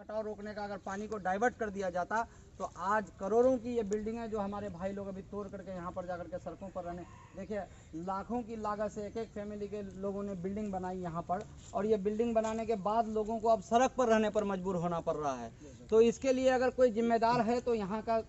कटाव रोकने का अगर पानी को डाइवर्ट कर दिया जाता तो आज करोड़ों की ये बिल्डिंगें जो हमारे भाई लोग अभी तोड़ करके यहाँ पर जाकर के सड़कों पर रहने, देखिए लाखों की लागत से एक एक फैमिली के लोगों ने बिल्डिंग बनाई यहाँ पर, और ये बिल्डिंग बनाने के बाद लोगों को अब सड़क पर रहने पर मजबूर होना पड़ रहा है। तो इसके लिए अगर कोई जिम्मेदार है तो यहाँ का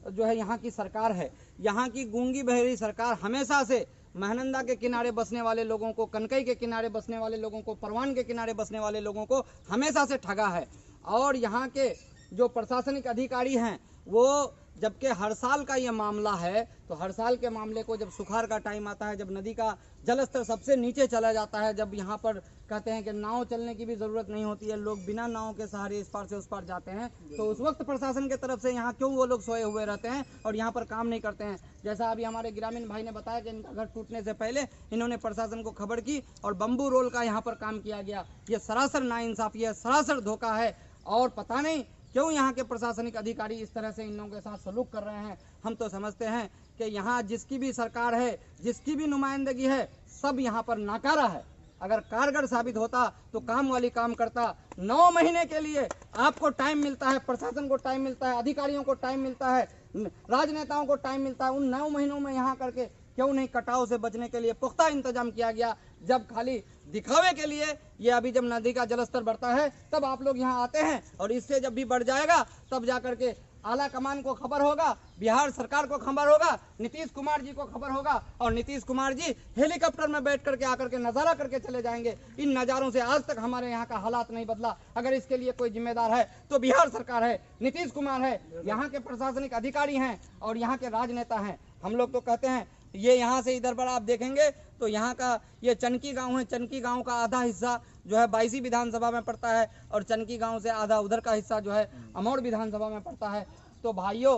जो है यहाँ की सरकार है। यहाँ की गूंगी बहरी सरकार हमेशा से महानंदा के किनारे बसने वाले लोगों को, कनकई के किनारे बसने वाले लोगों को, परवान के किनारे बसने वाले लोगों को हमेशा से ठगा है। और यहाँ के जो प्रशासनिक अधिकारी हैं वो, जबकि हर साल का ये मामला है, तो हर साल के मामले को जब सुखाड़ का टाइम आता है, जब नदी का जलस्तर सबसे नीचे चला जाता है, जब यहाँ पर कहते हैं कि नाव चलने की भी ज़रूरत नहीं होती है, लोग बिना नाव के सहारे इस पार से उस पार जाते हैं, तो उस वक्त प्रशासन की तरफ से यहाँ क्यों वो लोग सोए हुए रहते हैं और यहाँ पर काम नहीं करते हैं। जैसा अभी हमारे ग्रामीण भाई ने बताया कि इनका घर टूटने से पहले इन्होंने प्रशासन को खबर की और बम्बू रोल का यहाँ पर काम किया गया। ये सरासर नाइंसाफ़ी है, सरासर धोखा है, और पता नहीं क्यों यहाँ के प्रशासनिक अधिकारी इस तरह से इन लोगों के साथ सलूक कर रहे हैं। हम तो समझते हैं कि यहाँ जिसकी भी सरकार है, जिसकी भी नुमाइंदगी है, सब यहाँ पर नाकारा है। अगर कारगर साबित होता तो काम वाली काम करता। 9 महीने के लिए आपको टाइम मिलता है, प्रशासन को टाइम मिलता है, अधिकारियों को टाइम मिलता है, राजनेताओं को टाइम मिलता है। उन 9 महीनों में यहाँ करके क्यों नहीं कटाव से बचने के लिए पुख्ता इंतजाम किया गया? जब खाली दिखावे के लिए, ये अभी जब नदी का जलस्तर बढ़ता है तब आप लोग यहाँ आते हैं, और इससे जब भी बढ़ जाएगा तब जाकर के आला कमान को खबर होगा, बिहार सरकार को खबर होगा, नीतीश कुमार जी को खबर होगा, और नीतीश कुमार जी हेलीकॉप्टर में बैठ करके आकर के नज़ारा करके चले जाएंगे। इन नज़ारों से आज तक हमारे यहाँ का हालात नहीं बदला। अगर इसके लिए कोई जिम्मेदार है तो बिहार सरकार है, नीतीश कुमार है, यहाँ के प्रशासनिक अधिकारी हैं और यहाँ के राजनेता हैं। हम लोग तो कहते हैं, ये यहाँ से इधर पर आप देखेंगे तो यहाँ का ये चनकी गांव है, चनकी गांव का आधा हिस्सा जो है 22 विधानसभा में पड़ता है, और चनकी गांव से आधा उधर का हिस्सा जो है अमौड़ विधानसभा में पड़ता है। तो भाइयों,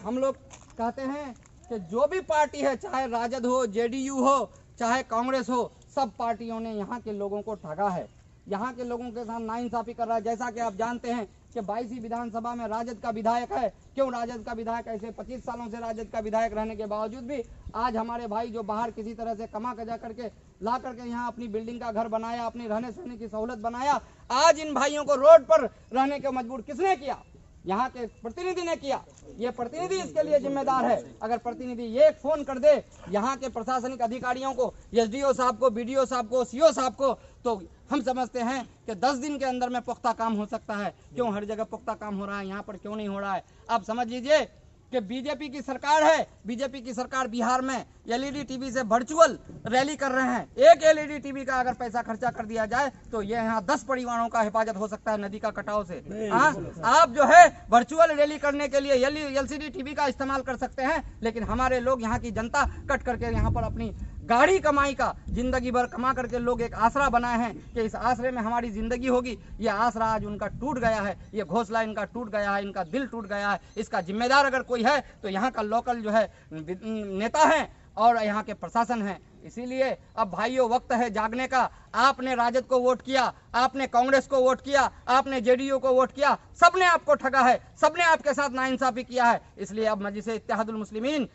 हम लोग कहते हैं कि जो भी पार्टी है, चाहे राजद हो, जेडीयू हो, चाहे कांग्रेस हो, सब पार्टियों ने यहाँ के लोगों को ठगा है, यहाँ के लोगों के साथ नाइंसाफ़ी कर रहा है। जैसा कि आप जानते हैं कि 22 विधानसभा में राजद का विधायक है। क्यों राजद का विधायक? ऐसे 25 सालों से राजद का विधायक रहने के बावजूद भी आज हमारे भाई जो बाहर किसी तरह से कमा कजा करके ला करके यहाँ अपनी बिल्डिंग का घर बनाया, अपनी रहने सहने की सहूलत बनाया, आज इन भाइयों को रोड पर रहने को मजबूर किसने किया? यहाँ के प्रतिनिधि ने किया। ये प्रतिनिधि इसके लिए जिम्मेदार है। अगर प्रतिनिधि ये फोन कर दे यहाँ के प्रशासनिक अधिकारियों को, एसडीओ साहब को, बीडीओ साहब को, सीओ साहब को, तो हम समझते हैं कि 10 दिन के अंदर में पुख्ता काम हो सकता है। क्यों हर जगह पुख्ता काम हो रहा है, यहाँ पर क्यों नहीं हो रहा है? आप समझ लीजिए कि बीजेपी की सरकार है, बीजेपी की सरकार बिहार में एलईडी टीवी से वर्चुअल रैली कर रहे हैं। एक एलईडी टीवी का अगर पैसा खर्चा कर दिया जाए तो ये यहाँ 10 परिवारों का हिफाजत हो सकता है नदी का कटाव से। आप जो है वर्चुअल रैली करने के लिए एलसीडी टीवी का इस्तेमाल कर सकते हैं, लेकिन हमारे लोग, यहाँ की जनता कट करके यहाँ पर अपनी गाड़ी कमाई का, जिंदगी भर कमा करके लोग एक आसरा बनाए हैं कि इस आसरे में हमारी जिंदगी होगी। ये आसरा आज उनका टूट गया है, ये घोंसला इनका टूट गया है, इनका दिल टूट गया है। इसका जिम्मेदार अगर कोई है तो यहाँ का लोकल जो है नेता है और यहाँ के प्रशासन है। इसीलिए अब भाइयों वक्त है जागने का। आपने राजद को वोट किया, आपने कांग्रेस को वोट किया, आपने जेडीयू को वोट किया, सबने आपको ठगा है, सबने आपके साथ नाइंसाफी किया है। इसलिए अब मजलिस इत्तेहादुल मुस्लिमीन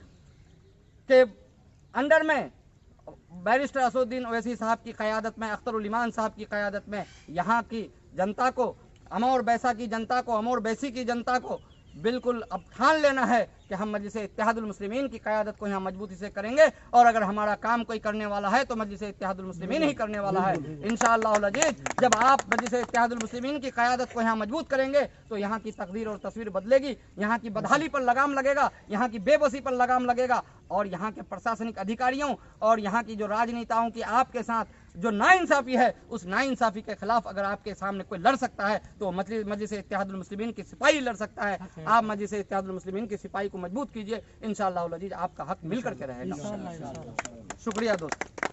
के अंडर में बैरिस्टर असदुद्दीन ओवैसी साहब की क़यादत में, अख्तरुल ईमान साहब की क़यादत में यहाँ की जनता को, अमौर बैसा की जनता को, अमौर बैसी की जनता को बिल्कुल अब ठान लेना है कि हम मजलिस इत्तेहादुल मुस्लिमीन की क़यादत को यहाँ मजबूती से करेंगे, और अगर हमारा काम कोई करने वाला है तो मजलिस इत्तेहादुल मुस्लिमीन ही करने वाला है इंशाअल्लाह अज़ीज़। जब आप मजलिस इत्तेहादुल मुस्लिमीन की क़यादत को यहाँ मजबूत करेंगे तो यहाँ की तकदीर और तस्वीर बदलेगी, यहाँ की बदहाली पर लगाम लगेगा, यहाँ की बेबसी पर लगाम लगेगा, और यहाँ के प्रशासनिक अधिकारियों और यहाँ की जो राजनेताओं की आपके साथ जो नाइंसाफ़ी है, उस नाइंसाफ़ी के खिलाफ अगर आपके सामने कोई लड़ सकता है तो मजलिस इत्तेहादुल मुस्लिमीन की सिपाही लड़ सकता है। आप मजलिस इत्तेहादुल मुस्लिमीन की सिपाही को मजबूत कीजिए, इंशाअल्लाह अज़ीज़ आपका हक मिल करके रहेगा। शुक्रिया दोस्त।